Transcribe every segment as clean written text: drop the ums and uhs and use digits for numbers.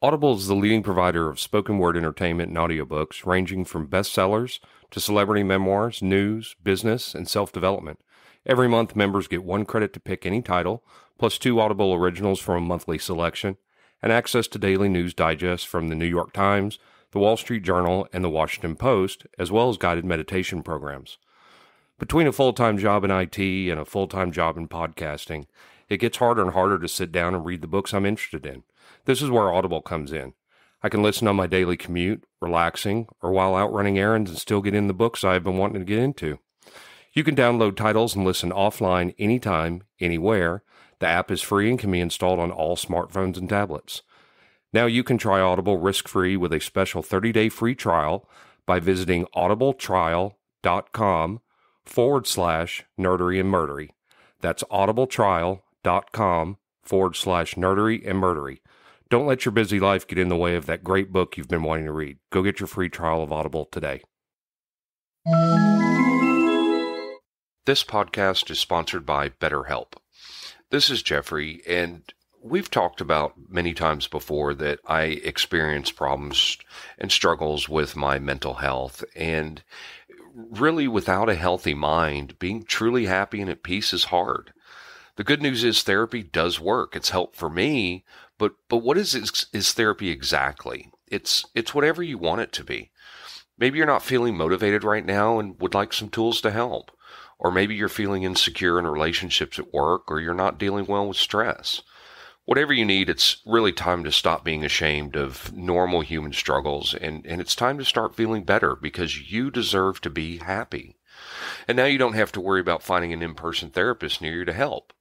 Audible is the leading provider of spoken word entertainment and audiobooks, ranging from bestsellers to celebrity memoirs, news, business, and self-development. Every month, members get 1 credit to pick any title, plus 2 Audible originals from a monthly selection, and access to daily news digests from the New York Times, the Wall Street Journal, and the Washington Post, as well as guided meditation programs. Between a full-time job in IT and a full-time job in podcasting, it gets harder and harder to sit down and read the books I'm interested in. This is where Audible comes in. I can listen on my daily commute, relaxing, or while out running errands and still get in the books I've been wanting to get into. You can download titles and listen offline anytime, anywhere. The app is free and can be installed on all smartphones and tablets. Now you can try Audible risk-free with a special 30-day free trial by visiting audibletrial.com/Nerdery and Murdery. That's audibletrial.com/Nerdery and Murdery. Don't let your busy life get in the way of that great book you've been wanting to read. Go get your free trial of Audible today. This podcast is sponsored by BetterHelp. This is Geoffrey, and we've talked about many times before that I experience problems and struggles with my mental health, and really without a healthy mind, being truly happy and at peace is hard. The good news is therapy does work. It's helped for me, but what is therapy exactly? It's whatever you want it to be. Maybe you're not feeling motivated right now and would like some tools to help. Or maybe you're feeling insecure in relationships at work, or you're not dealing well with stress. Whatever you need, it's really time to stop being ashamed of normal human struggles, and it's time to start feeling better because you deserve to be happy. And now you don't have to worry about finding an in-person therapist near you to help.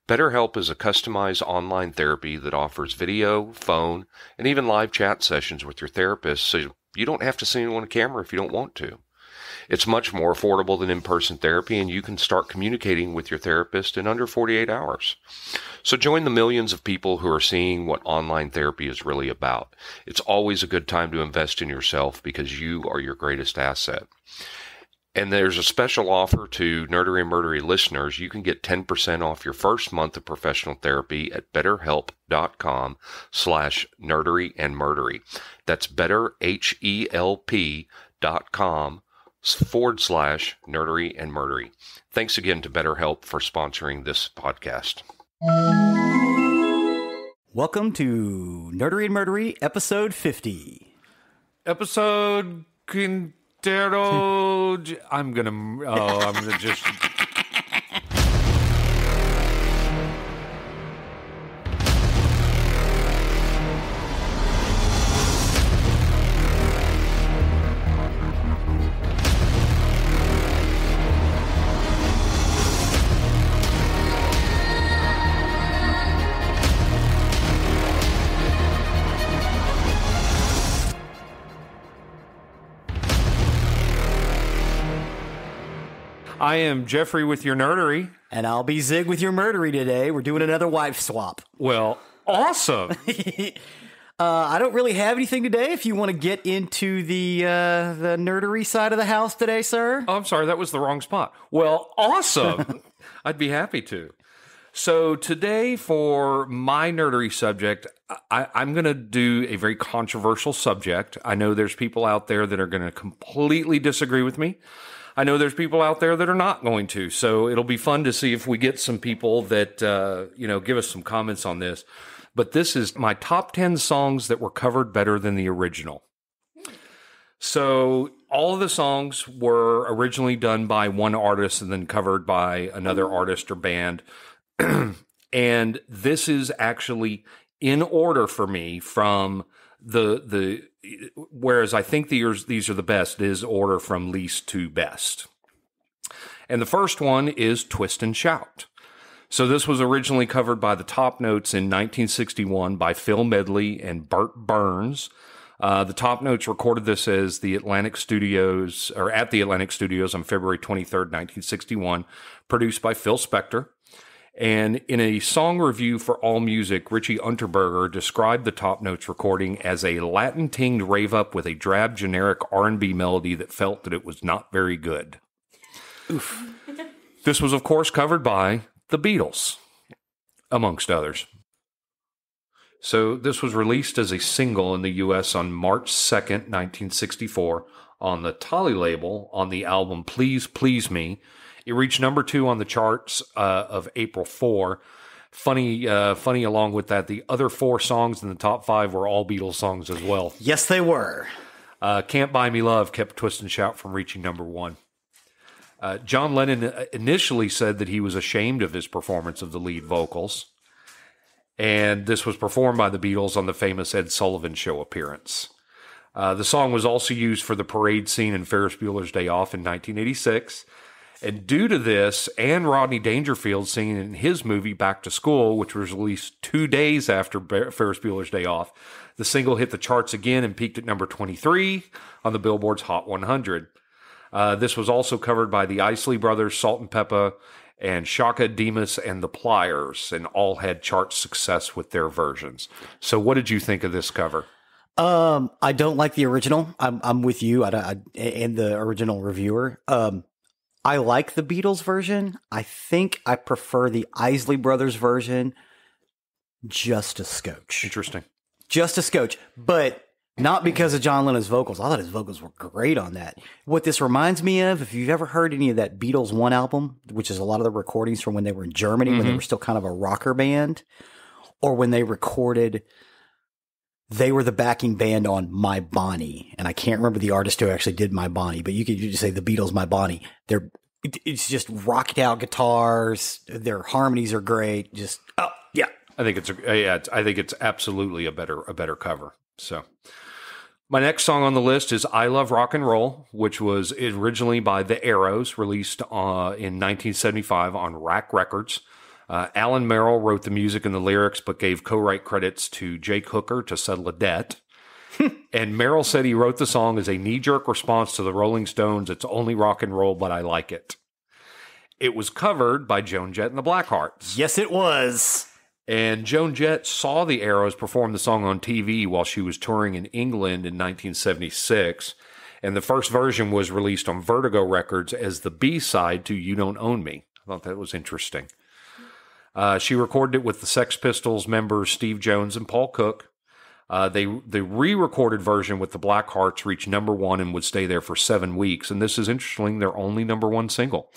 BetterHelp is a customized online therapy that offers video, phone, and even live chat sessions with your therapist, so you don't have to see anyone on camera if you don't want to. It's much more affordable than in-person therapy, and you can start communicating with your therapist in under 48 hours. So join the millions of people who are seeing what online therapy is really about. It's always a good time to invest in yourself because you are your greatest asset. And there's a special offer to Nerdery and Murdery listeners. You can get 10% off your first month of professional therapy at betterhelp.com/Nerdery and Murdery. That's betterhelp.com/Nerdery and Murdery. Thanks again to BetterHelp for sponsoring this podcast. Welcome to Nerdery and Murdery, episode 50. Episode Quintero. I'm gonna just. I am Geoffrey with your Nerdery. And I'll be Zig with your Murdery today. We're doing another wife swap. Well, awesome. I don't really have anything today. If you want to get into the Nerdery side of the house today, sir. Oh, I'm sorry, that was the wrong spot. Well, awesome. I'd be happy to. So today for my Nerdery subject, I'm going to do a very controversial subject. I know there's people out there that are going to completely disagree with me. I know there's people out there that are not going to, so it'll be fun to see if we get some people that, give us some comments on this. But this is my top 10 songs that were covered better than the original. So all of the songs were originally done by one artist and then covered by another artist or band. And this is actually in order for me from whereas I think these are the best, it is order from least to best. And the first one is Twist and Shout. So this was originally covered by the Top Notes in 1961 by Phil Medley and Burt Burns. The Top Notes recorded this at the Atlantic Studios on February 23rd, 1961, produced by Phil Spector. And in a song review for AllMusic, Richie Unterberger described the Top Notes recording as a Latin-tinged rave-up with a drab, generic R&B melody that felt that it was not very good. Oof. This was, of course, covered by the Beatles, amongst others. So this was released as a single in the U.S. on March 2nd, 1964, on the Tolly label on the album Please Please Me. It reached number 2 on the charts of April 4. Funny along with that, the other 4 songs in the top 5 were all Beatles songs as well. Yes, they were. Can't Buy Me Love kept Twist and Shout from reaching number 1. John Lennon initially said that he was ashamed of his performance of the lead vocals. And this was performed by the Beatles on the famous Ed Sullivan Show appearance. The song was also used for the parade scene in Ferris Bueller's Day Off in 1986. And due to this, and Rodney Dangerfield singing in his movie Back to School, which was released 2 days after Ferris Bueller's Day Off, the single hit the charts again and peaked at number 23 on the Billboard's Hot 100. This was also covered by the Isley Brothers, Salt and Pepper, and Shaka Demus and the Pliers, and all had chart success with their versions. So what did you think of this cover? I don't like the original. I'm with you and the original reviewer. I like the Beatles version. I think I prefer the Isley Brothers version just a scotch. Interesting. Just a scotch, but not because of John Lennon's vocals. I thought his vocals were great on that. What this reminds me of, if you've ever heard any of that Beatles 1 album, which is a lot of the recordings from when they were in Germany, when they were still kind of a rocker band, or when they recorded, they were the backing band on My Bonnie. And I can't remember the artist who actually did My Bonnie, but you could just say the Beatles, My Bonnie. It's just rocked out guitars. Their harmonies are great. Just, oh, yeah. I think it's absolutely a better cover. So my next song on the list is I Love Rock and Roll, which was originally by The Arrows, released in 1975 on Rack Records. Alan Merrill wrote the music and the lyrics, but gave co-write credits to Jake Hooker to settle a debt. And Merrill said he wrote the song as a knee-jerk response to the Rolling Stones' It's Only Rock and Roll, But I Like It. It was covered by Joan Jett and the Blackhearts. Yes, it was. And Joan Jett saw the Arrows perform the song on TV while she was touring in England in 1976. And the first version was released on Vertigo Records as the B-side to You Don't Own Me. I thought that was interesting. She recorded it with the Sex Pistols members Steve Jones and Paul Cook. The re-recorded version with the Blackhearts reached number 1 and would stay there for 7 weeks. And this is interesting, their only number 1 single.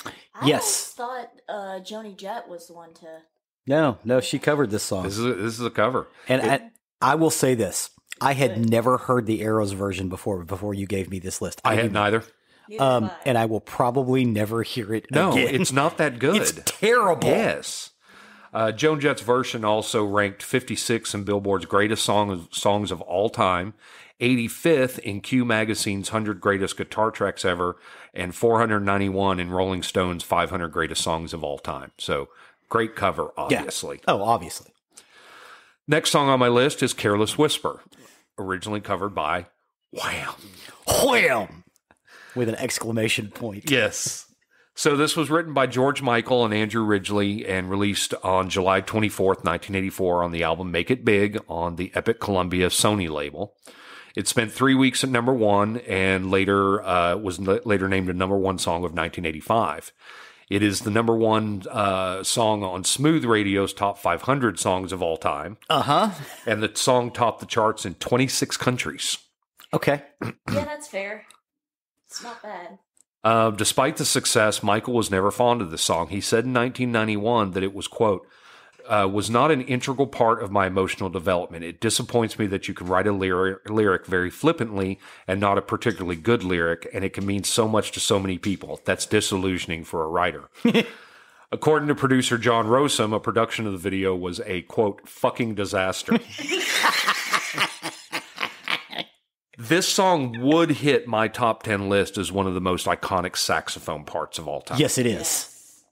Yes. I thought Joni Jett was the one to... No, she covered this song. This is a cover. And I will say this. I had never heard the Arrows version before you gave me this list. I had neither. And I will probably never hear it again. No, it's not that good. It's terrible. Yes. Joan Jett's version also ranked 56 in Billboard's Greatest Songs of All Time, 85th in Q Magazine's 100 Greatest Guitar Tracks Ever, and 491 in Rolling Stone's 500 Greatest Songs of All Time. So, great cover, obviously. Yeah. Oh, obviously. Next song on my list is Careless Whisper, originally covered by Wham! Wham! With an exclamation point. Yes. So this was written by George Michael and Andrew Ridgeley and released on July 24th, 1984 on the album Make It Big on the Epic Columbia Sony label. It spent 3 weeks at number 1 and later was later named a number 1 song of 1985. It is the number 1 song on Smooth Radio's top 500 songs of all time. Uh-huh. And the song topped the charts in 26 countries. Okay. Yeah, that's fair. It's not bad. Despite the success, Michael was never fond of the song. He said in 1991 that it was, quote, was not an integral part of my emotional development. It disappoints me that you can write a lyric very flippantly and not a particularly good lyric, and it can mean so much to so many people. That's disillusioning for a writer. According to producer John Rossum, a production of the video was a, quote, fucking disaster. This song would hit my top 10 list as one of the most iconic saxophone parts of all time. Yes, it is.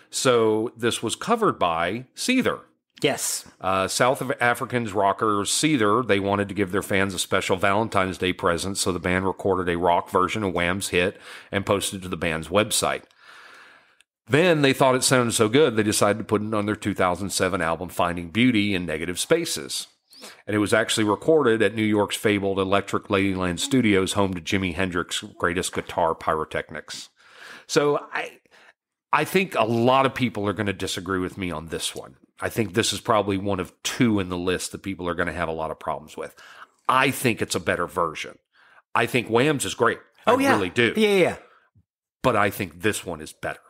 So this was covered by Seether. Yes. South Africans rockers Seether, they wanted to give their fans a special Valentine's Day present, so the band recorded a rock version of Wham's hit and posted it to the band's website. Then they thought it sounded so good, they decided to put it on their 2007 album Finding Beauty in Negative Spaces. And it was actually recorded at New York's fabled Electric Ladyland Studios, home to Jimi Hendrix's greatest guitar pyrotechnics. So I think a lot of people are going to disagree with me on this one. I think this is probably one of two in the list that people are going to have a lot of problems with. I think it's a better version. I think Wham's is great. I really do. Yeah. But I think this one is better.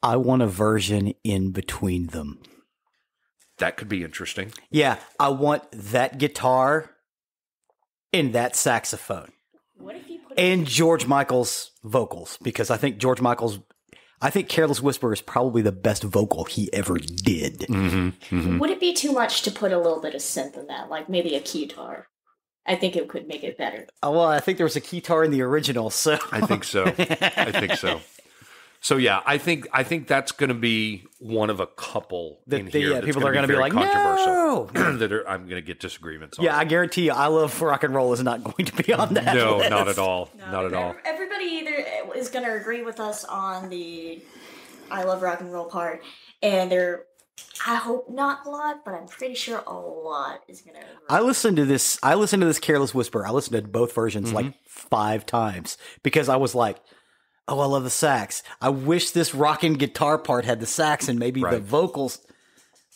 I want a version in between them. That could be interesting. Yeah, I want that guitar and that saxophone. What if you put and George Michael's vocals, because I think Careless Whisper is probably the best vocal he ever did. Mm-hmm, mm-hmm. Would it be too much to put a little bit of synth in that, like maybe a keytar? I think it could make it better. Oh, well, I think there was a keytar in the original, so I think so. So yeah, I think that's going to be one of a couple in here. Yeah, people are going to be like, no! I'm going to get disagreements on. Yeah, I guarantee you, I Love Rock and Roll is not going to be on that No, list. not at all. No, not at all. Everybody either is going to agree with us on the I Love Rock and Roll part, and I hope not a lot, but I'm pretty sure a lot is going to agree. I listened to this Careless Whisper. I listened to both versions like 5 times because I was like, oh, I love the sax. I wish this rocking guitar part had the sax and maybe the vocals.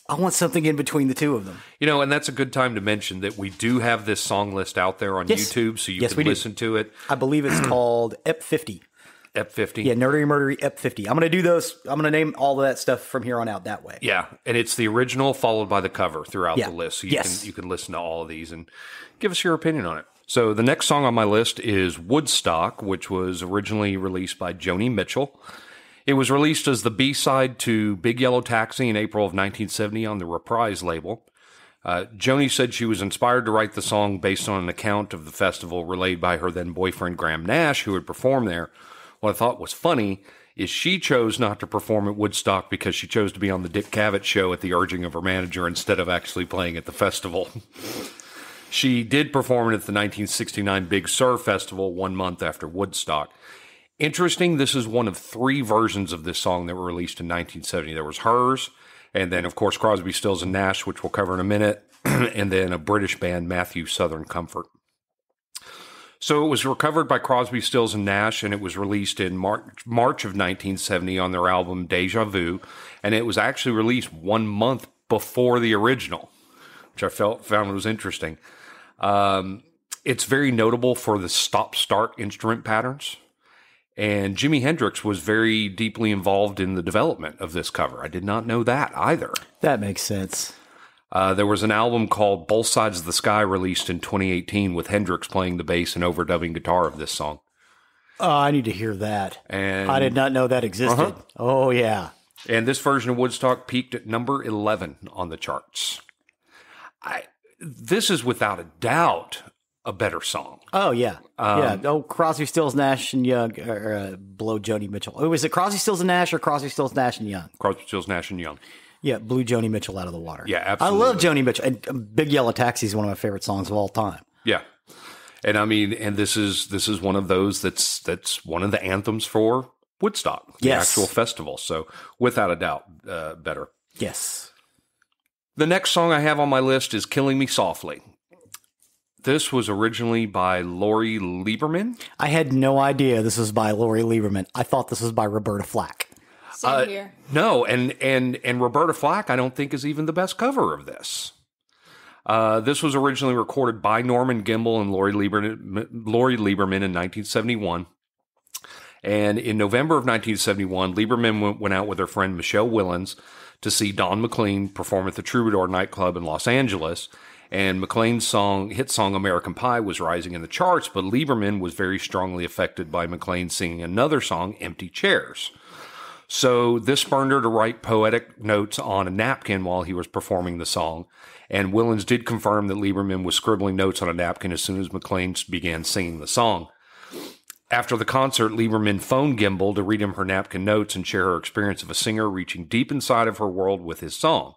I want something in between the two of them. And that's a good time to mention that we do have this song list out there on YouTube, so you can listen to it. I believe it's called EP 50. EP 50? Yeah, Nerdery Murdery EP 50. I'm going to do those. I'm going to name all of that stuff from here on out that way. Yeah, and it's the original followed by the cover throughout the list, so you can listen to all of these and give us your opinion on it. So the next song on my list is Woodstock, which was originally released by Joni Mitchell. It was released as the B-side to Big Yellow Taxi in April of 1970 on the Reprise label. Joni said she was inspired to write the song based on an account of the festival relayed by her then boyfriend Graham Nash, who had performed there. What I thought was funny is she chose not to perform at Woodstock because she chose to be on the Dick Cavett show at the urging of her manager instead of actually playing at the festival. She did perform at the 1969 Big Sur Festival 1 month after Woodstock. Interesting, this is one of 3 versions of this song that were released in 1970. There was hers, and then, of course, Crosby, Stills, and Nash, which we'll cover in a minute, and then a British band, Matthew Southern Comfort. So it was recovered by Crosby, Stills, and Nash, and it was released in March of 1970 on their album Deja Vu, and it was actually released 1 month before the original, which I found was interesting. It's very notable for the stop-start instrument patterns. And Jimi Hendrix was very deeply involved in the development of this cover. I did not know that either. That makes sense. There was an album called Both Sides of the Sky released in 2018 with Hendrix playing the bass and overdubbing guitar of this song. Oh, I need to hear that. And I did not know that existed. Oh, yeah. And this version of Woodstock peaked at number 11 on the charts. This is without a doubt a better song. Oh, yeah. Crosby, Stills, Nash, and Young blow Joni Mitchell. Oh, was it Crosby, Stills, and Nash or Crosby, Stills, Nash, and Young? Crosby, Stills, Nash, and Young. Yeah, blew Joni Mitchell out of the water. Yeah, absolutely. I love Joni Mitchell. And Big Yellow Taxi is one of my favorite songs of all time. Yeah. And I mean, and this is one of those that's one of the anthems for Woodstock, the actual festival. So without a doubt, better. Yes. The next song I have on my list is Killing Me Softly. This was originally by Lori Lieberman. I had no idea this was by Lori Lieberman. I thought this was by Roberta Flack. Same here. No, and Roberta Flack I don't think is even the best cover of this. This was originally recorded by Norman Gimbel and Lori Lieberman in 1971. And in November of 1971, Lieberman went out with her friend Michelle Willens to see Don McLean perform at the Troubadour nightclub in Los Angeles. And McLean's hit song American Pie was rising in the charts, but Lieberman was very strongly affected by McLean singing another song, Empty Chairs. So this spurred her to write poetic notes on a napkin while he was performing the song. And Willens did confirm that Lieberman was scribbling notes on a napkin as soon as McLean began singing the song. After the concert, Lieberman phoned Gimbel to read him her napkin notes and share her experience of a singer reaching deep inside of her world with his song.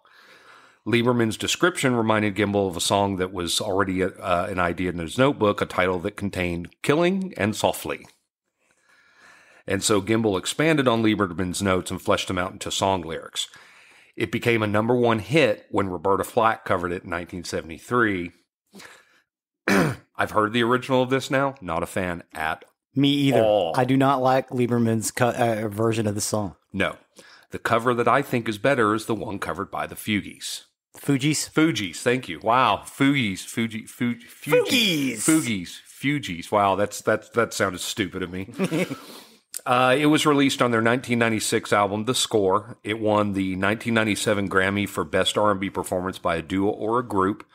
Lieberman's description reminded Gimbel of a song that was already an idea in his notebook, a title that contained Killing and Softly. And so Gimbel expanded on Lieberman's notes and fleshed them out into song lyrics. It became a number 1 hit when Roberta Flack covered it in 1973. I've heard the original of this now. Not a fan at Me either. all. I do not like Lieberman's version of the song. No. The cover that I think is better is the one covered by the Fugees. Fugees, thank you. Wow, Fugees. Wow, that sounded stupid of me. It was released on their 1996 album, The Score. It won the 1997 Grammy for Best R&B Performance by a Duo or a Group.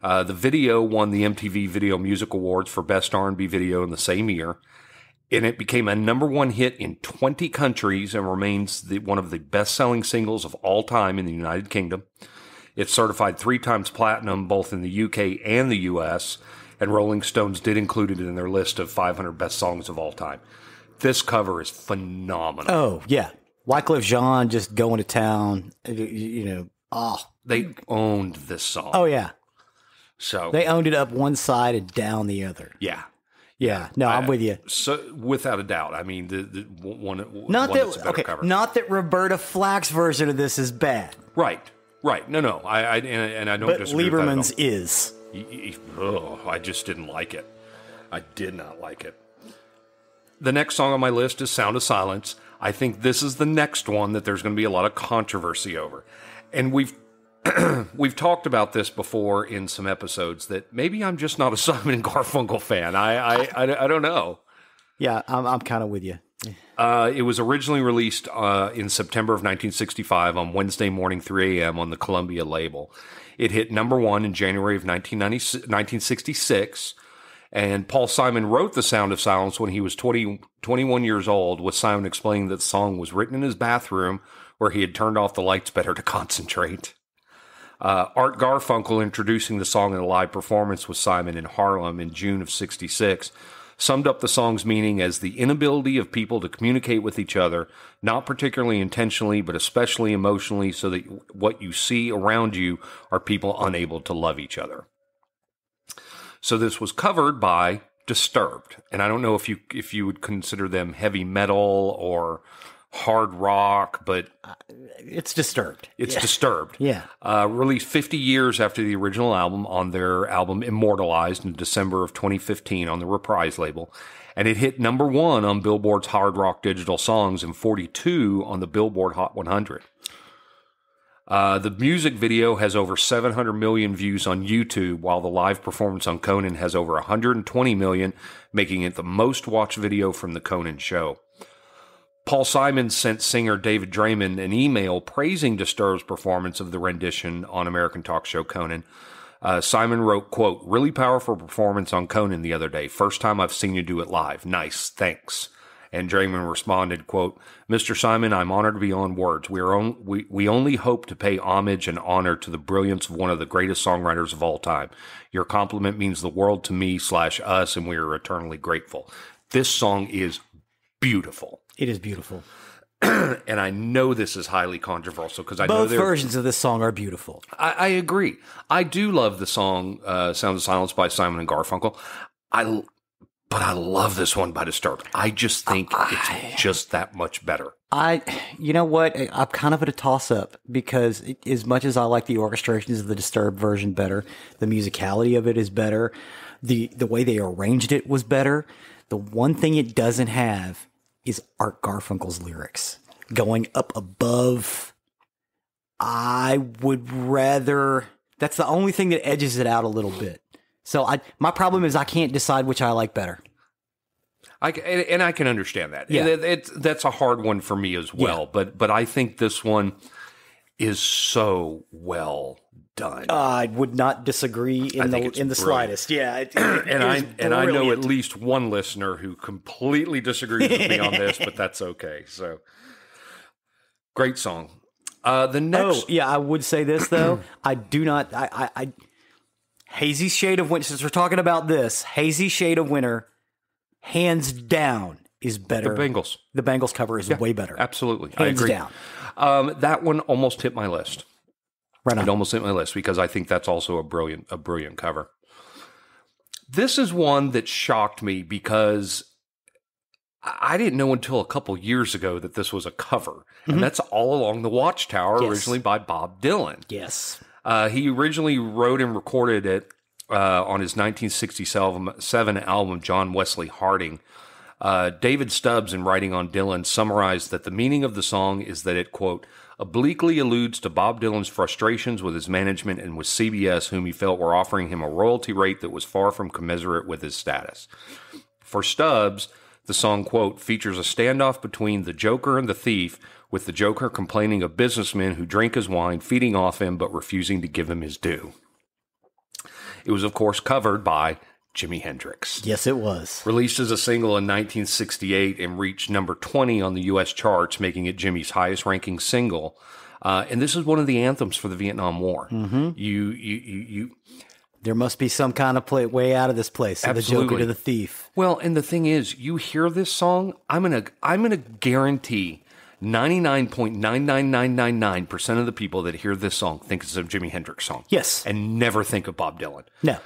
The video won the MTV Video Music Awards for Best R&B Video in the same year. And it became a number one hit in 20 countries and remains one of the best-selling singles of all time in the United Kingdom. It's certified 3 times platinum, both in the UK and the US, and Rolling Stones did include it in their list of 500 best songs of all time. This cover is phenomenal. Oh, yeah. Wyclef Jean just going to town, They owned this song. Oh, yeah. So they owned it up one side and down the other. Yeah. Yeah. No, I'm with you. So, without a doubt. I mean, the one not that's a that better cover. Not that Roberta Flack's version of this is bad. Right. No. I don't disagree Lieberman's with that is. I just didn't like it. I did not like it. The next song on my list is Sound of Silence. I think this is the next one that there's going to be a lot of controversy over. And we've talked about this before in some episodes that maybe I'm just not a Simon and Garfunkel fan. I don't know. Yeah, I'm kind of with you. It was originally released in September of 1965 on Wednesday morning, 3 a.m. on the Columbia label. It hit number one in January of 1966. And Paul Simon wrote The Sound of Silence when he was 21 years old, with Simon explaining that the song was written in his bathroom where he had turned off the lights better to concentrate. Art Garfunkel, introducing the song in a live performance with Simon in Harlem in June of 66, summed up the song's meaning as the inability of people to communicate with each other, not particularly intentionally, but especially emotionally, so that what you see around you are people unable to love each other. So this was covered by Disturbed, and I don't know if you would consider them heavy metal or hard rock, but it's Disturbed. It's Disturbed. Yeah. Released 50 years after the original album on their album Immortalized in December of 2015 on the Reprise label, and it hit number one on Billboard's Hard Rock Digital Songs and 42 on the Billboard Hot 100. The music video has over 700 million views on YouTube, while the live performance on Conan has over 120 million, making it the most watched video from the Conan show. Paul Simon sent singer David Draymond an email praising Disturbed's performance of the rendition on American talk show Conan. Simon wrote, quote, "Really powerful performance on Conan the other day. First time I've seen you do it live. Nice, thanks." And Draymond responded, quote, "Mr. Simon, I'm honored to be on words. We only hope to pay homage and honor to the brilliance of one of the greatest songwriters of all time. Your compliment means the world to me / us, and we are eternally grateful." This song is beautiful. It is beautiful. And I know this is highly controversial because I know both versions of this song are beautiful. I agree. I do love the song Sound of Silence by Simon and Garfunkel. But I love this one by Disturbed. I just think it's just that much better. You know what? I'm kind of at a toss-up because as much as I like the orchestrations of the Disturbed version better, the musicality of it is better, the way they arranged it was better. The one thing it doesn't have is Art Garfunkel's lyrics going up above. I would rather. That's the only thing that edges it out a little bit. So my problem is I can't decide which I like better. I can understand that. Yeah. That's a hard one for me as well. Yeah. But I think this one is so well done. I would not disagree in the slightest. Yeah, and I know at least one listener who completely disagrees with me on this, but that's okay. So great song. The next, I would say this though. I do not. Hazy Shade of Winter, since we're talking about this, Hazy Shade of Winter, hands down, is better. The Bengals. The Bengals cover is way better. Absolutely. Hands I agree. down. That one almost hit my list. Right on. It almost hit my list because I think that's also a brilliant cover. This is one that shocked me because I didn't know until a couple years ago that this was a cover. And that's All Along the Watchtower, originally by Bob Dylan. Yes. He originally wrote and recorded it on his 1967 album, John Wesley Harding. David Stubbs, in writing on Dylan, summarized that the meaning of the song is that it, quote, obliquely alludes to Bob Dylan's frustrations with his management and with CBS, whom he felt were offering him a royalty rate that was far from commensurate with his status. For Stubbs, the song, quote, features a standoff between the Joker and the thief, with the Joker complaining of businessmen who drink his wine, feeding off him, but refusing to give him his due. It was, of course, covered by Jimi Hendrix. Yes, it was. Released as a single in 1968 and reached number 20 on the U.S. charts, making it Jimi's highest-ranking single. And this is one of the anthems for the Vietnam War. Mm-hmm. There must be some kind of way out of this place. So the Joker to the thief. Well, and the thing is, you hear this song, I'm gonna guarantee 99.99999% of the people that hear this song think it's a Jimi Hendrix song. Yes. And never think of Bob Dylan. No.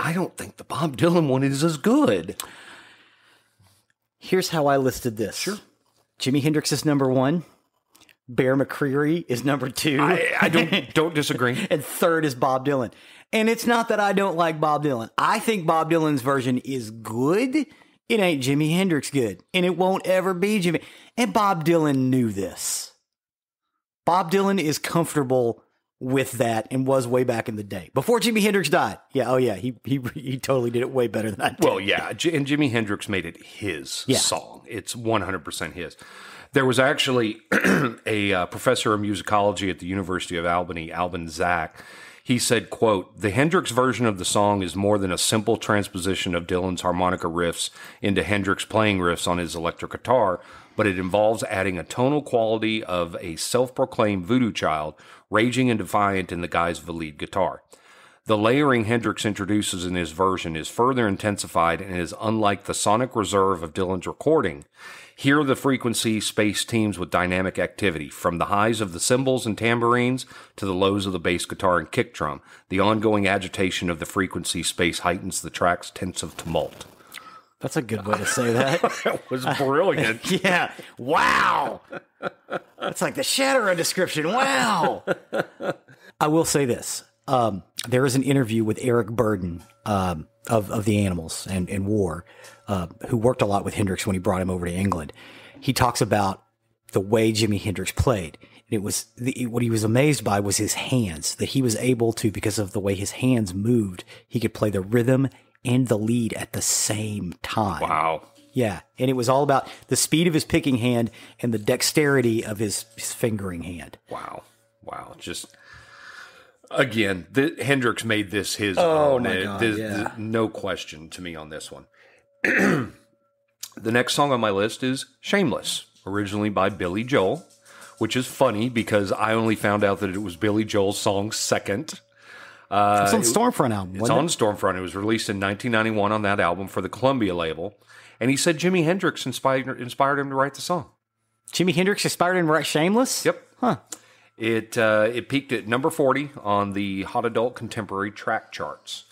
I don't think the Bob Dylan one is as good. Here's how I listed this. Sure. Jimi Hendrix is number 1. Bear McCreary is number 2. I don't disagree. And third is Bob Dylan. And it's not that I don't like Bob Dylan. I think Bob Dylan's version is good. It ain't Jimi Hendrix good. And it won't ever be Jimi. And Bob Dylan knew this. Bob Dylan is comfortable with that and was way back in the day. Before Jimi Hendrix died. Yeah, oh yeah, he totally did it way better than I did. Well, yeah, and Jimi Hendrix made it his song. It's 100% his. There was actually a professor of musicology at the University of Albany, Alban Zach. He said, quote, the Hendrix version of the song is more than a simple transposition of Dylan's harmonica riffs into Hendrix playing riffs on his electric guitar, but it involves adding a tonal quality of a self-proclaimed voodoo child, raging and defiant in the guise of a lead guitar. The layering Hendrix introduces in his version is further intensified and is unlike the sonic reserve of Dylan's recording. Here the frequency space teams with dynamic activity, from the highs of the cymbals and tambourines to the lows of the bass guitar and kick drum. The ongoing agitation of the frequency space heightens the track's tense of tumult. That's a good way to say that. That was brilliant. Yeah. Wow. That's like the Shatterer description. Wow. I will say this. There is an interview with Eric Burden of the Animals and War, who worked a lot with Hendrix when he brought him over to England. He talks about the way Jimi Hendrix played. And it was what he was amazed by was his hands, that he was able to, because of the way his hands moved, he could play the rhythm and the lead at the same time. Wow. Yeah. And it was all about the speed of his picking hand and the dexterity of his fingering hand. Wow. Just, again, Hendrix made this his own. My God, no question to me on this one. The next song on my list is Shameless, originally by Billy Joel, which is funny because I only found out that it was Billy Joel's song second. It's on the Stormfront album. It's on Stormfront. It was released in 1991 on that album for the Columbia label. And he said Jimi Hendrix inspired him to write the song. Jimi Hendrix inspired him to write Shameless? Yep. Huh. It peaked at number 40 on the Hot Adult Contemporary track charts.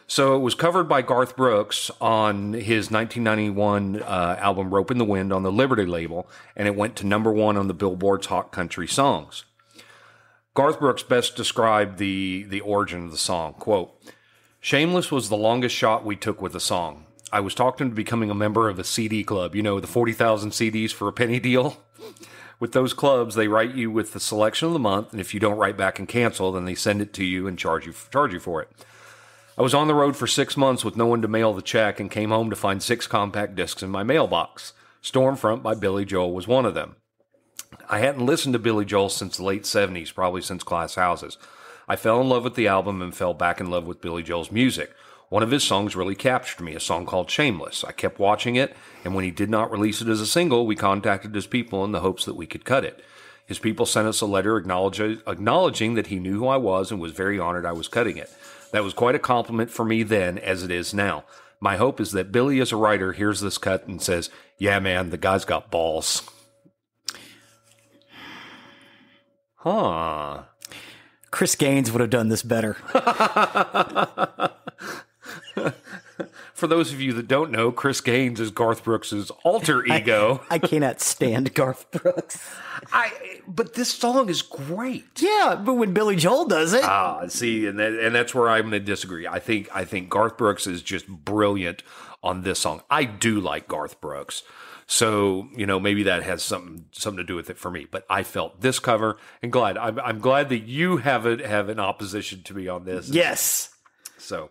So it was covered by Garth Brooks on his 1991 album Rope in the Wind on the Liberty label, and it went to number 1 on the Billboard's Hot Country Songs. Garth Brooks best described the origin of the song. Quote, Shameless was the longest shot we took with the song. I was talked into becoming a member of a CD club, the 40,000 CDs for a penny deal. With those clubs, they write you with the selection of the month, and if you don't write back and cancel, then they send it to you and charge you for it. I was on the road for 6 months with no one to mail the check and came home to find 6 compact discs in my mailbox. Stormfront by Billy Joel was one of them. I hadn't listened to Billy Joel since the late 70s, probably since Glass Houses. I fell in love with the album and fell back in love with Billy Joel's music. One of his songs really captured me, a song called Shameless. I kept watching it, and when he did not release it as a single, we contacted his people in the hopes that we could cut it. His people sent us a letter acknowledging that he knew who I was and was very honored I was cutting it. That was quite a compliment for me then, as it is now. My hope is that Billy, as a writer, hears this cut and says, yeah, man, the guy's got balls. Huh. Chris Gaines would have done this better. For those of you that don't know, Chris Gaines is Garth Brooks' alter ego. I cannot stand Garth Brooks. But this song is great. Yeah, but when Billy Joel does it. See, and that's where I'm going to disagree. I think Garth Brooks is just brilliant on this song. I do like Garth Brooks. So, maybe that has something to do with it for me. But I felt this cover, and I'm glad that you have an opposition to me on this. Yes. So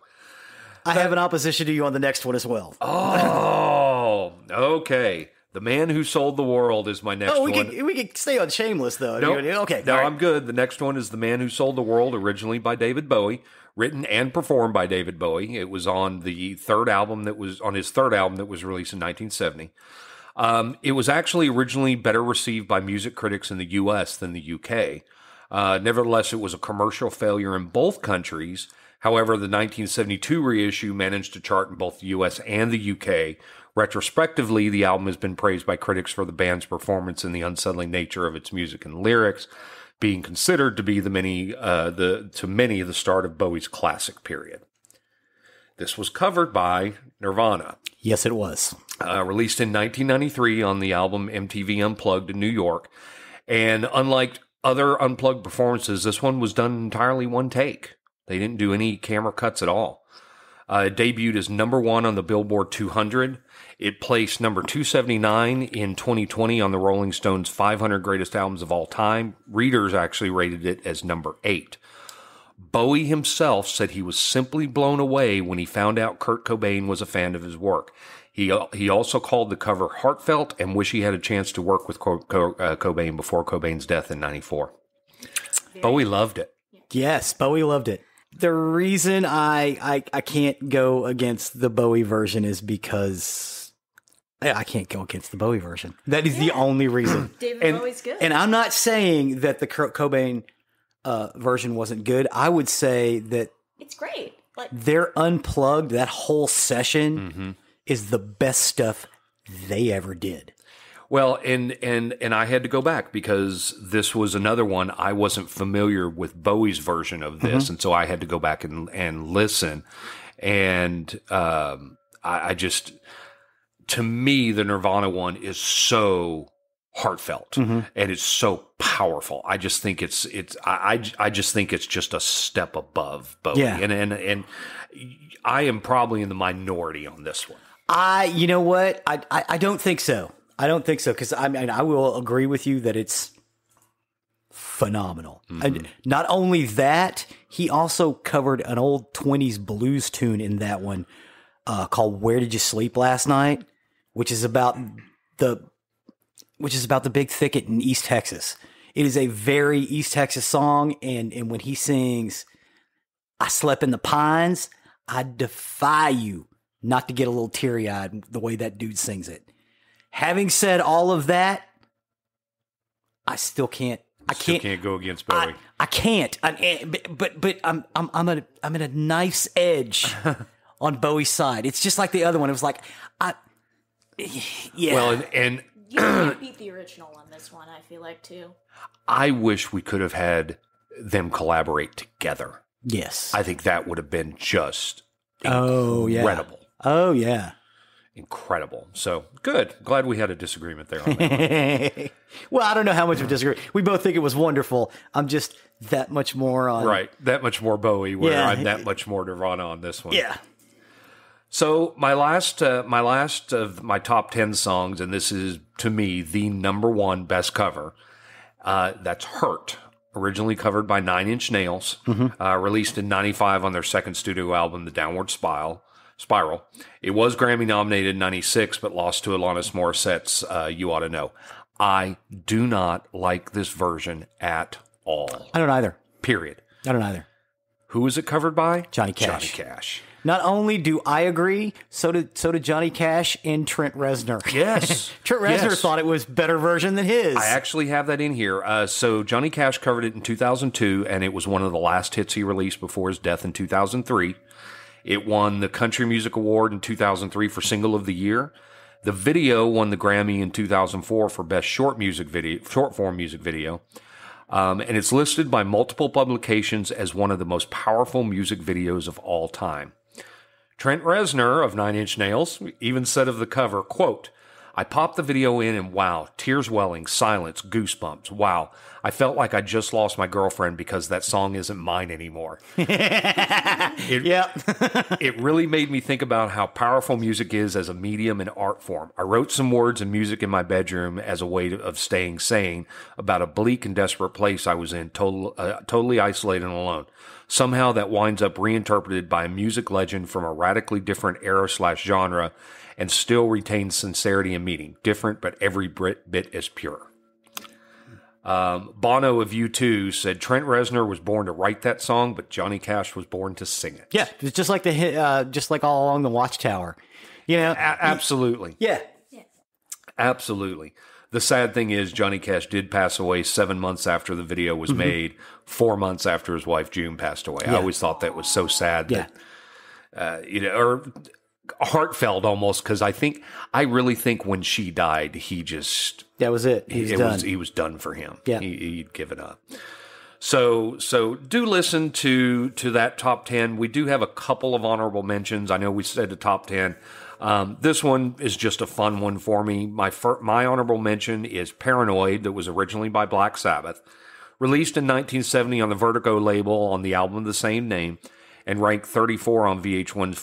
I have an opposition to you on the next one as well. Oh, okay. The Man Who Sold the World is my next one. We can stay on Shameless, though. Nope. Okay. No, I'm good. The next one is The Man Who Sold the World, originally by David Bowie, written and performed by David Bowie. It was on his third album that was released in 1970. It was actually originally better received by music critics in the U.S. than the U.K. Nevertheless, it was a commercial failure in both countries. However, the 1972 reissue managed to chart in both the U.S. and the U.K. Retrospectively, the album has been praised by critics for the band's performance and the unsettling nature of its music and lyrics, being considered to be to many the start of Bowie's classic period. This was covered by Nirvana. Yes, it was. Released in 1993 on the album MTV Unplugged in New York. And unlike other Unplugged performances, this one was done entirely one take. They didn't do any camera cuts at all. It debuted as number 1 on the Billboard 200. It placed number 279 in 2020 on the Rolling Stones 500 Greatest Albums of All Time. Readers actually rated it as number 8. Bowie himself said he was simply blown away when he found out Kurt Cobain was a fan of his work. He also called the cover heartfelt and wished he had a chance to work with Cobain before Cobain's death in 1994. Bowie loved it. Yes, Bowie loved it. The reason I can't go against the Bowie version is because I can't go against the Bowie version. That is the only reason. David Bowie's good. And I'm not saying that the Kurt Cobain version wasn't good. I would say that it's great. They're Unplugged. That whole session is the best stuff they ever did. Well, and I had to go back because this was another one. I wasn't familiar with Bowie's version of this, and so I had to go back and listen. And I just, to me, the Nirvana one is so heartfelt and it's so powerful. I just think I just think it's just a step above Bowie. Yeah. And I am probably in the minority on this one. You know what? I don't think so. I don't think so, because I will agree with you that it's phenomenal. And not only that, he also covered an old 20s blues tune in that one called "Where Did You Sleep Last Night," which is about the big thicket in East Texas. It is a very East Texas song, and when he sings, "I slept in the pines," I defy you not to get a little teary-eyed the way that dude sings it. Having said all of that, I still can't. I can't go against Bowie. I can't. But I'm at a nice edge on Bowie's side. It's just like the other one. It was like, yeah. Well, and you can't beat the original on this one. I feel like too. I wish we could have had them collaborate together. Yes, I think that would have been just incredible. Oh yeah. Incredible. So good. Glad we had a disagreement there on that. Well, I don't know how much of a disagreement. We both think it was wonderful. I'm just that much more on. Right. That much more Bowie, where I'm that much more Nirvana on this one. Yeah. So my last of my top 10 songs, and this is to me the number 1 best cover. That's "Hurt," originally covered by 9 Inch Nails, released in 95 on their second studio album, The Downward Spiral. It was Grammy nominated in 96, but lost to Alanis Morissette's You Ought to Know. I do not like this version at all. I don't either. Period. I don't either. Who is it covered by? Johnny Cash. Johnny Cash. Not only do I agree, so did Johnny Cash and Trent Reznor. Yes. Trent Reznor thought it was a better version than his. I actually have that in here. So Johnny Cash covered it in 2002, and it was one of the last hits he released before his death in 2003. It won the Country Music Award in 2003 for Single of the Year. The video won the Grammy in 2004 for Best Short Form Music Video. And it's listed by multiple publications as one of the most powerful music videos of all time. Trent Reznor of 9 Inch Nails even said of the cover, quote, I popped the video in and wow, tears welling, silence, goosebumps. Wow. I felt like I just lost my girlfriend because that song isn't mine anymore. It really made me think about how powerful music is as a medium and art form. I wrote some words and music in my bedroom as a way of staying sane about a bleak and desperate place I was in, totally isolated and alone. Somehow that winds up reinterpreted by a music legend from a radically different era/genre and still retains sincerity and meaning. Different, but every bit as pure. Bono of U2 said Trent Reznor was born to write that song, but Johnny Cash was born to sing it. Yeah, it's just like just like All Along the Watchtower. You know, absolutely. Yeah, absolutely. The sad thing is Johnny Cash did pass away 7 months after the video was made, 4 months after his wife June passed away. I always thought that was so sad that, or heartfelt almost, because I really think when she died, that was it. He was done for him. Yeah. He'd given up. So do listen to that top 10. We do have a couple of honorable mentions. I know we said the top 10. This one is just a fun one for me. My honorable mention is Paranoid, that was originally by Black Sabbath, released in 1970 on the Vertigo label on the album of the same name, and ranked 34 on VH1's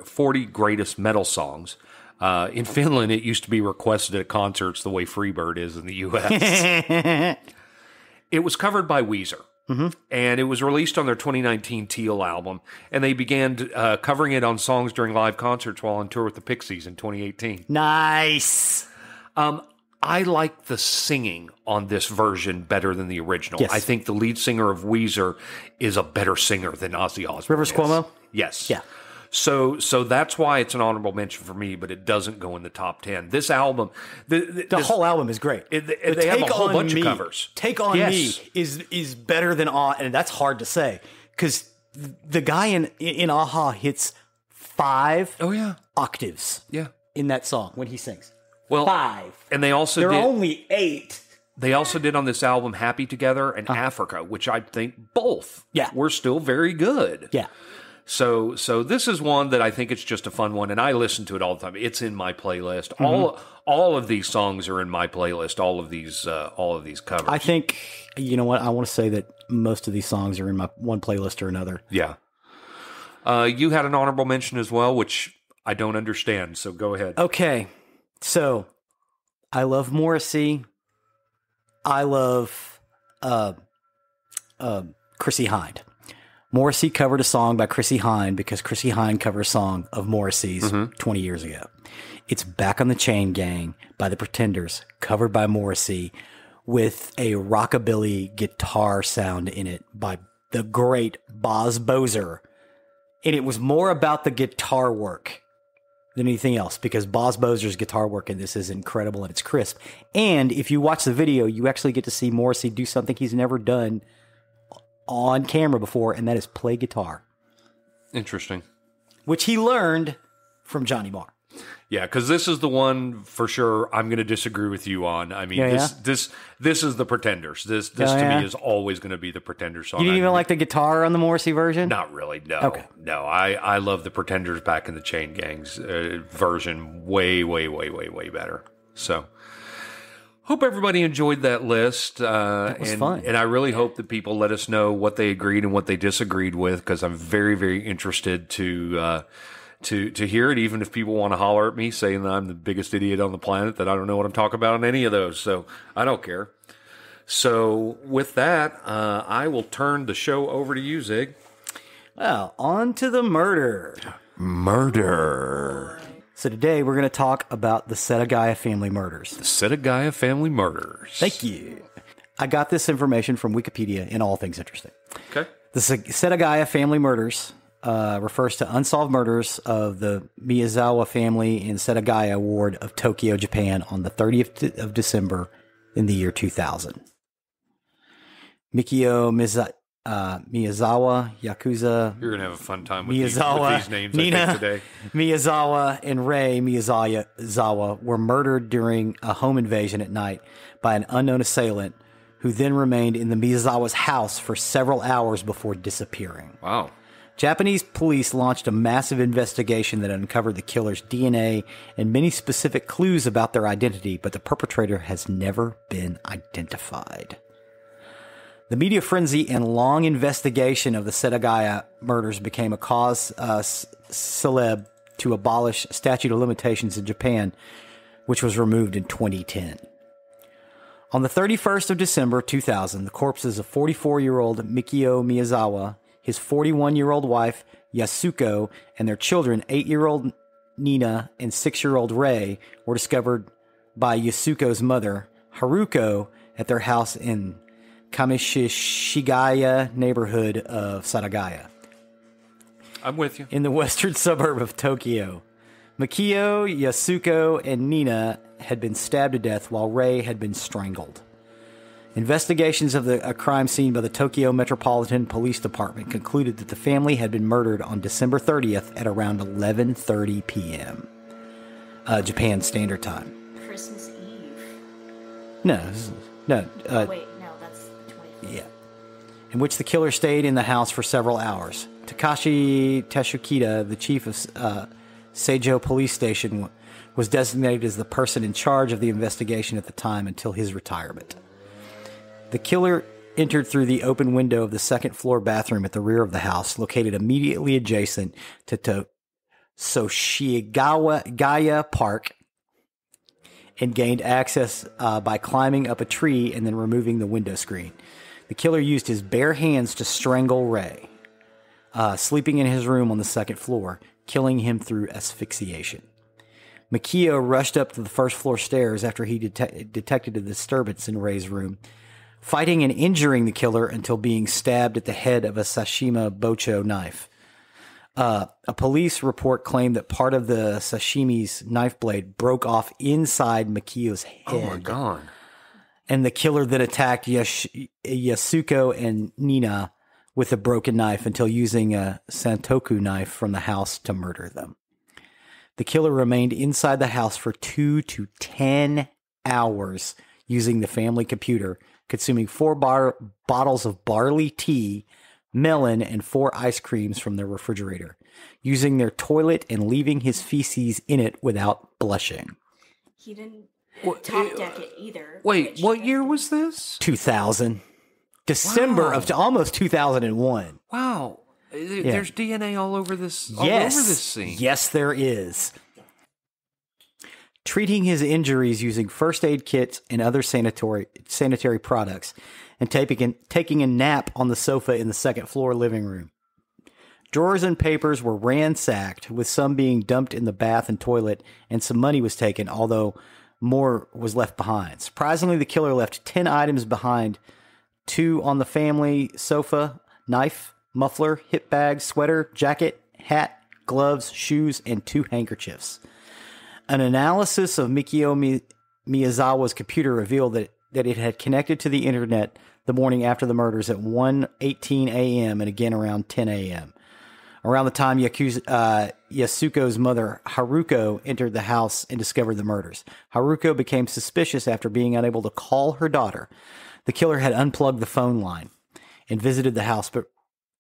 40 Greatest Metal Songs. In Finland, it used to be requested at concerts the way Freebird is in the U.S. It was covered by Weezer, and it was released on their 2019 Teal album, and they began covering it on songs during live concerts while on tour with the Pixies in 2018. Nice! I like the singing on this version better than the original. Yes. I think the lead singer of Weezer is a better singer than Ozzy Osbourne. Rivers Cuomo? Yes. Yeah. So that's why it's an honorable mention for me, but it doesn't go in the top 10. This album, the whole album is great. They have a whole bunch of covers. Take On Me is better than and that's hard to say because the guy in Aha hits 5 octaves in that song when he sings. Well, 5. And they also There are only 8. They also did on this album Happy Together and Africa, which I think both were still very good. Yeah. So this is one that I think it's just a fun one, and I listen to it all the time. It's in my playlist. All of these songs are in my playlist. All of these covers. I think, you know what, I want to say that most of these songs are in my one playlist or another. Yeah. You had an honorable mention as well, which I don't understand. So go ahead. Okay. So I love Morrissey. I love Chrissie Hynde. Morrissey covered a song by Chrissie Hynde because Chrissie Hynde covered a song of Morrissey's 20 years ago. It's Back on the Chain Gang by the Pretenders, covered by Morrissey, with a rockabilly guitar sound in it by the great Boz Bozer. And it was more about the guitar work than anything else because Boz Bozer's guitar work in this is incredible and it's crisp. And if you watch the video, you actually get to see Morrissey do something he's never done on camera before, and that is play guitar. Interesting. Which he learned from Johnny Marr. Yeah, because this is the one for sure I'm going to disagree with you on. I mean, this is the Pretenders. This to me is always going to be the Pretenders song. You didn't even like the guitar on the Morrissey version? Not really, no. Okay. No, I love the Pretenders Back in the Chain Gang's version way better. So, hope everybody enjoyed that list. That was fun. And I really hope that people let us know what they agreed and what they disagreed with, because I'm very, very interested to hear it, even if people want to holler at me saying that I'm the biggest idiot on the planet, that I don't know what I'm talking about on any of those. So I don't care. So with that, I will turn the show over to you, Zig. Well, on to the murder. Murder. So today we're going to talk about the Setagaya Family Murders. The Setagaya Family Murders. Thank you. I got this information from Wikipedia in All Things Interesting. Okay. The Setagaya Family Murders refers to unsolved murders of the Miyazawa family in Setagaya ward of Tokyo, Japan on the 30th of December in the year 2000. Mikio Miyazawa, Yakuza. You're going to have a fun time with Miyazawa, these names Nina I think today. Miyazawa and Rei Miyazawa were murdered during a home invasion at night by an unknown assailant who then remained in the Miyazawa's house for several hours before disappearing. Wow. Japanese police launched a massive investigation that uncovered the killer's DNA and many specific clues about their identity, but the perpetrator has never been identified. The media frenzy and long investigation of the Setagaya murders became a cause celeb to abolish statute of limitations in Japan, which was removed in 2010. On the 31st of December 2000, the corpses of 44-year-old Mikio Miyazawa, his 41-year-old wife Yasuko, and their children, 8-year-old Nina and 6-year-old Rei, were discovered by Yasuko's mother, Haruko, at their house in Kamishishigaya neighborhood of Setagaya. I'm with you. In the western suburb of Tokyo. Mikio, Yasuko, and Nina had been stabbed to death while Rei had been strangled. Investigations of a crime scene by the Tokyo Metropolitan Police Department concluded that the family had been murdered on December 30th at around 11:30 p.m. Japan Standard Time. Christmas Eve. No. Wait, no, that's the 25th. Yeah. In which the killer stayed in the house for several hours. Takashi Teshukita, the chief of Seijo Police Station, was designated as the person in charge of the investigation at the time until his retirement. The killer entered through the open window of the second-floor bathroom at the rear of the house, located immediately adjacent to Soshigaya Park, and gained access by climbing up a tree and then removing the window screen. The killer used his bare hands to strangle Rei, sleeping in his room on the second floor, killing him through asphyxiation. Mikio rushed up to the first-floor stairs after he detected a disturbance in Rei's room, fighting and injuring the killer until being stabbed at the head of a sashimi bocho knife. A police report claimed that part of the sashimi's knife blade broke off inside Mikio's head. Oh my God. And the killer then attacked Yasuko and Nina with a broken knife until using a santoku knife from the house to murder them. The killer remained inside the house for 2 to 10 hours using the family computer, consuming 4 bottles of barley tea, melon, and 4 ice creams from their refrigerator, using their toilet and leaving his feces in it without blushing. He didn't top deck it either. Wait, what year was this? 2000. December of almost 2001. Wow. There's DNA all over this, yes. all over this scene. Yes, there is. Treating his injuries using first aid kits and other sanitary products, and taking a nap on the sofa in the second floor living room. Drawers and papers were ransacked, with some being dumped in the bath and toilet, and some money was taken, although more was left behind. Surprisingly, the killer left 10 items behind: 2 on the family sofa, knife, muffler, hip bag, sweater, jacket, hat, gloves, shoes, and 2 handkerchiefs. An analysis of Mikio Miyazawa's computer revealed that it had connected to the internet the morning after the murders at 1:18 a.m. and again around 10 a.m. Around the time Yasuko's mother, Haruko, entered the house and discovered the murders. Haruko became suspicious after being unable to call her daughter. The killer had unplugged the phone line and visited the house, but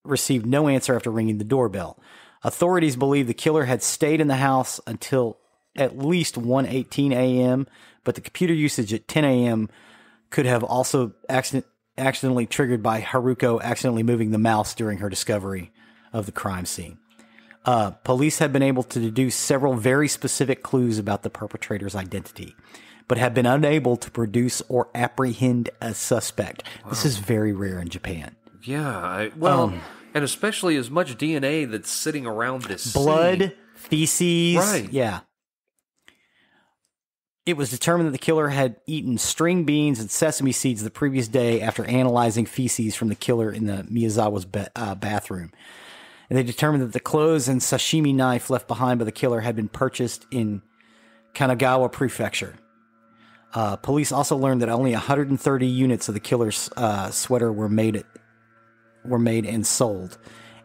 received no answer after ringing the doorbell. Authorities believe the killer had stayed in the house until at least 1:18 a.m., but the computer usage at 10 a.m. could have also accidentally triggered by Haruko accidentally moving the mouse during her discovery of the crime scene. Police have been able to deduce several very specific clues about the perpetrator's identity, but have been unable to produce or apprehend a suspect. Wow. This is very rare in Japan. Yeah, and especially as much DNA that's sitting around this blood, scene. Feces. Right. Yeah. It was determined that the killer had eaten string beans and sesame seeds the previous day after analyzing feces from the killer in the Miyazawa's bathroom. And they determined that the clothes and sashimi knife left behind by the killer had been purchased in Kanagawa Prefecture. Police also learned that only 130 units of the killer's sweater were made and sold,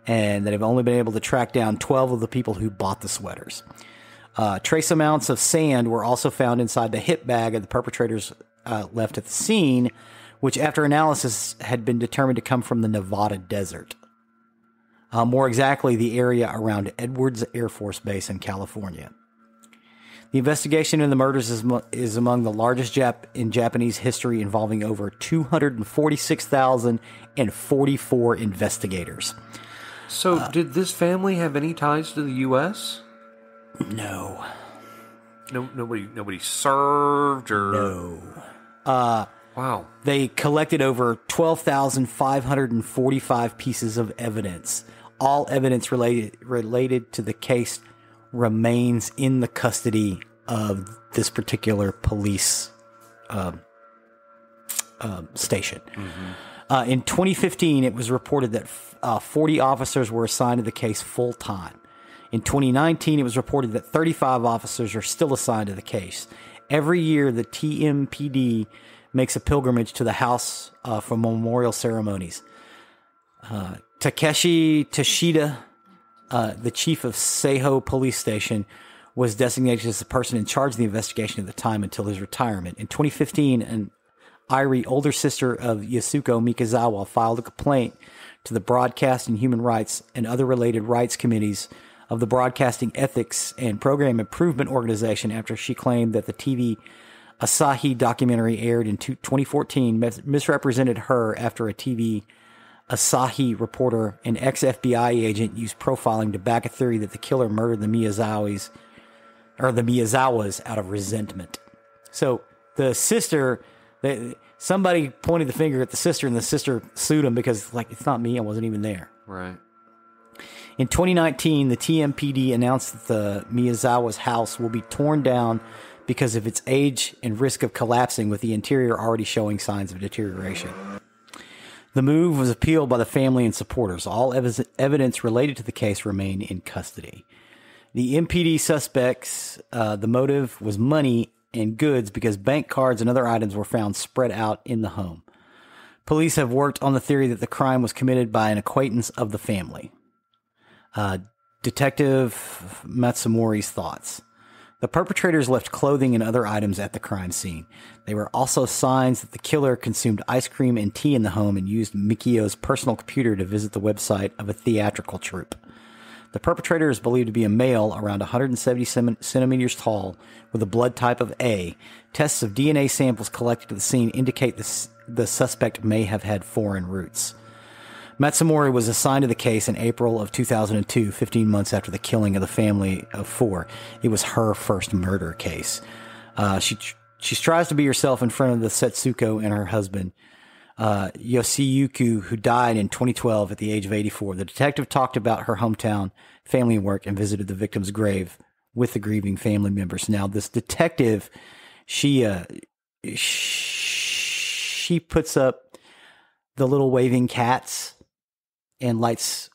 and that have only been able to track down 12 of the people who bought the sweaters. Trace amounts of sand were also found inside the hip bag of the perpetrators left at the scene, which after analysis had been determined to come from the Nevada desert. more exactly the area around Edwards Air Force Base in California. The investigation into the murders is among the largest in Japanese history, involving over 246,044 investigators. So, did this family have any ties to the U.S.? No. Nobody served or... No. Wow. They collected over 12,545 pieces of evidence. All evidence related to the case remains in the custody of this particular police station. Mm-hmm. In 2015, it was reported that 40 officers were assigned to the case full time. In 2019, it was reported that 35 officers are still assigned to the case. Every year, the TMPD makes a pilgrimage to the house for memorial ceremonies. Takeshi Toshida, the chief of Seiho Police Station, was designated as the person in charge of the investigation at the time until his retirement. In 2015, an Irie, older sister of Yasuko Mikazawa, filed a complaint to the Broadcasting Human Rights and other related rights committees of the Broadcasting Ethics and Program Improvement Organization after she claimed that the TV Asahi documentary aired in 2014 misrepresented her after a TV Asahi reporter, an ex-FBI agent, used profiling to back a theory that the killer murdered the Miyazawas out of resentment. So the sister, somebody pointed the finger at the sister, and the sister sued him because, like, it's not me, I wasn't even there. Right. In 2019, the TMPD announced that the Miyazawa's house will be torn down because of its age and risk of collapsing, with the interior already showing signs of deterioration. The move was appealed by the family and supporters. All evidence related to the case remain in custody. The MPD suspects, the motive was money and goods because bank cards and other items were found spread out in the home. Police have worked on the theory that the crime was committed by an acquaintance of the family. Detective Matsumori's thoughts. The perpetrators left clothing and other items at the crime scene. There were also signs that the killer consumed ice cream and tea in the home and used Mikio's personal computer to visit the website of a theatrical troupe. The perpetrator is believed to be a male around 170 centimeters tall with a blood type of A. Tests of DNA samples collected at the scene indicate the suspect may have had foreign roots. Matsumori was assigned to the case in April of 2002, 15 months after the killing of the family of 4. It was her first murder case. She tries to be herself in front of the Setsuko and her husband, Yoshiyuki, who died in 2012 at the age of 84. The detective talked about her hometown, family, and work, and visited the victim's grave with the grieving family members. Now, this detective, she puts up the little waving cats and lights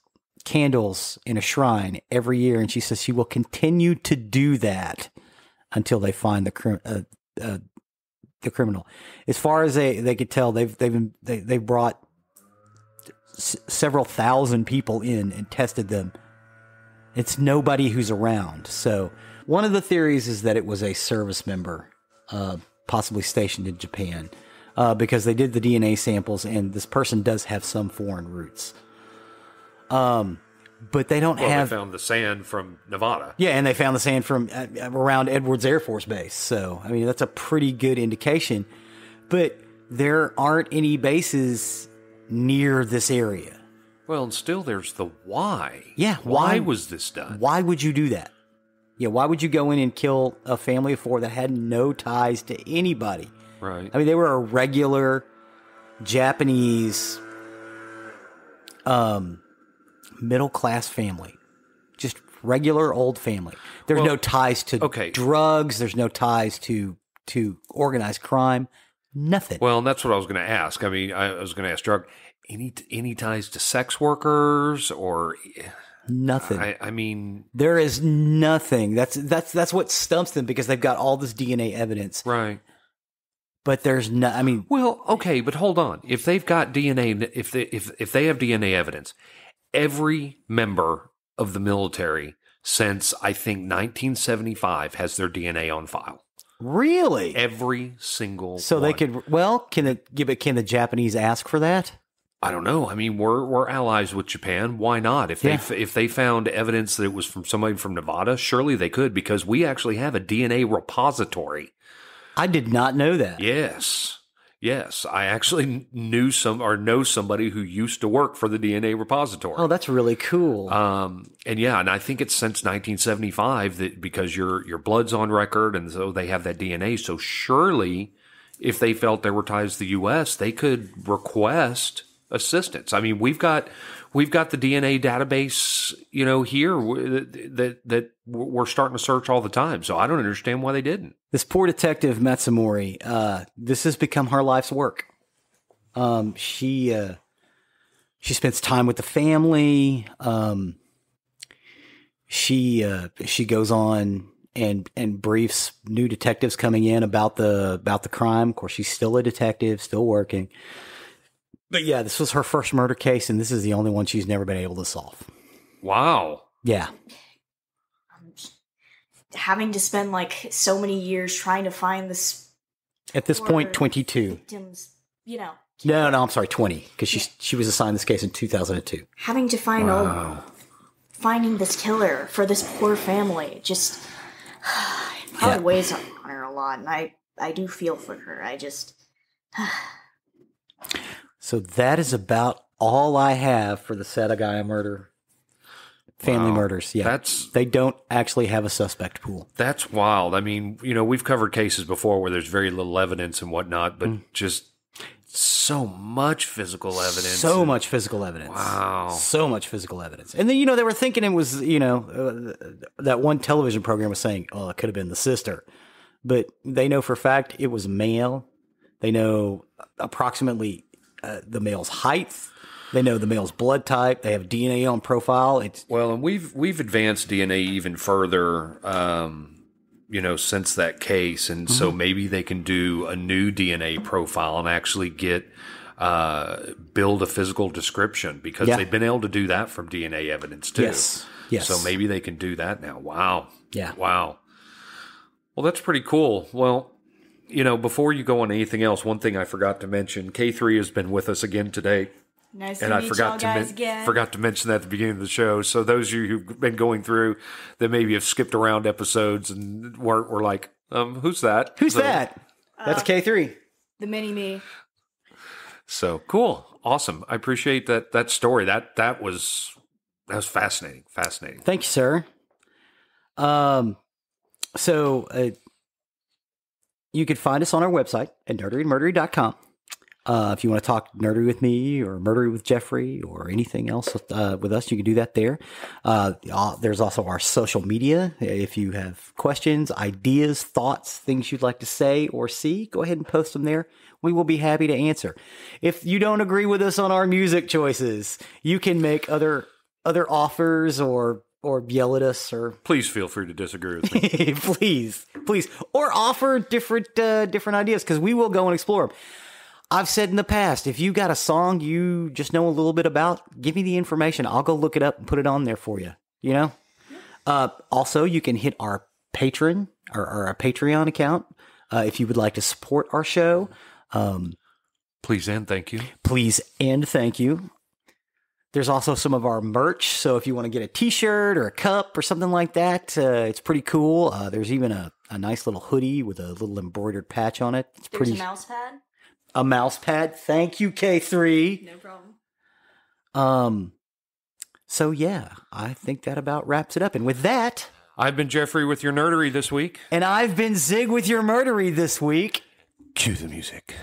candles in a shrine every year, and she says she will continue to do that until they find the criminal. As far as they could tell, they've brought several thousand people in and tested them. It's nobody who's around. So one of the theories is that it was a service member, possibly stationed in Japan, because they did the DNA samples, and this person does have some foreign roots. But they don't have... They found the sand from Nevada. Yeah, and they found the sand from around Edwards Air Force Base. So, I mean, that's a pretty good indication. But there aren't any bases near this area. Well, and still there's the why. Yeah. Why was this done? Why would you do that? Yeah, why would you go in and kill a family of 4 that had no ties to anybody? Right. I mean, they were a regular Japanese... middle-class family. Just regular old family. There's no ties to drugs. There's no ties to organized crime. Nothing. Well, and that's what I was going to ask. I mean, I was going to ask drug. Any ties to sex workers or... Nothing. I mean... There is nothing. That's what stumps them, because they've got all this DNA evidence. Right. But there's no... I mean... Well, okay, but hold on. If they've got DNA... If they have DNA evidence... Every member of the military since, I think, 1975 has their DNA on file. Really? Every single So one. they could... Well, can the Japanese ask for that? I don't know. I mean, we're allies with Japan. Why not? If they found evidence that it was from somebody from Nevada, surely they could, because we actually have a DNA repository. I did not know that. Yes. I actually know somebody who used to work for the DNA repository. Oh, that's really cool. And I think it's since 1975 that, because your blood's on record, and so they have that DNA. So surely, if they felt there were ties to the U.S., they could request assistance. I mean, we've got the DNA database, here that we're starting to search all the time. So I don't understand why they didn't. This poor detective Matsumori, this has become her life's work. She spends time with the family. She goes on and briefs new detectives coming in about the crime. Of course, she's still a detective, still working. But yeah, this was her first murder case, and this is the only one she's never been able to solve. Wow. Yeah. Having to spend like so many years trying to find this. At this point, 22. Victims, No, I'm sorry, 20, because she was assigned this case in 2002. Having to find finding this killer for this poor family just probably weighs on her a lot, and I do feel for her. I just. So that is about all I have for the Setagaya family murders. Yeah, they don't actually have a suspect pool. That's wild. I mean, we've covered cases before where there's very little evidence and whatnot, but just so much physical evidence. Wow. So much physical evidence. And then, they were thinking it was, that one television program was saying, oh, it could have been the sister. But they know for a fact it was a male. They know approximately the male's height. They know the male's blood type. They have DNA on profile. And we've advanced DNA even further, since that case, and so maybe they can do a new DNA profile and actually build a physical description, because they've been able to do that from DNA evidence too. Yes. So maybe they can do that now. Wow. Yeah. Wow. Well, that's pretty cool. Well, before you go on anything else, one thing I forgot to mention, K3 has been with us again today. Nice and to I meet forgot y'all guys again. Forgot to mention that at the beginning of the show. So those of you who've been going through that maybe have skipped around episodes and were like, who's that? Who's that? That's K3. The mini me. So cool. Awesome. I appreciate that story. That was fascinating. Fascinating. Thank you, sir. You can find us on our website at nerderymurdery.com. If you want to talk nerdery with me or murdery with Geoffrey or anything else with us, you can do that there. There's also our social media. If you have questions, ideas, thoughts, things you'd like to say or see, go ahead and post them there. We will be happy to answer. If you don't agree with us on our music choices, you can make other offers or yell at us, or please feel free to disagree with me. please, or offer different ideas, because we will go and explore them. I've said in the past, if you got a song you just know a little bit about, give me the information. I'll go look it up and put it on there for you. Also, you can hit our Patreon or our Patreon account if you would like to support our show. Please and thank you. Please and thank you. There's also some of our merch, so if you want to get a t-shirt or a cup or something like that, it's pretty cool. There's even a nice little hoodie with a little embroidered patch on it. There's a mouse pad. A mouse pad. Thank you, K3. No problem. So yeah, I think that about wraps it up. And with that, I've been Geoffrey with your Nerdery this week. And I've been Zig with your Murdery this week. Cue the music.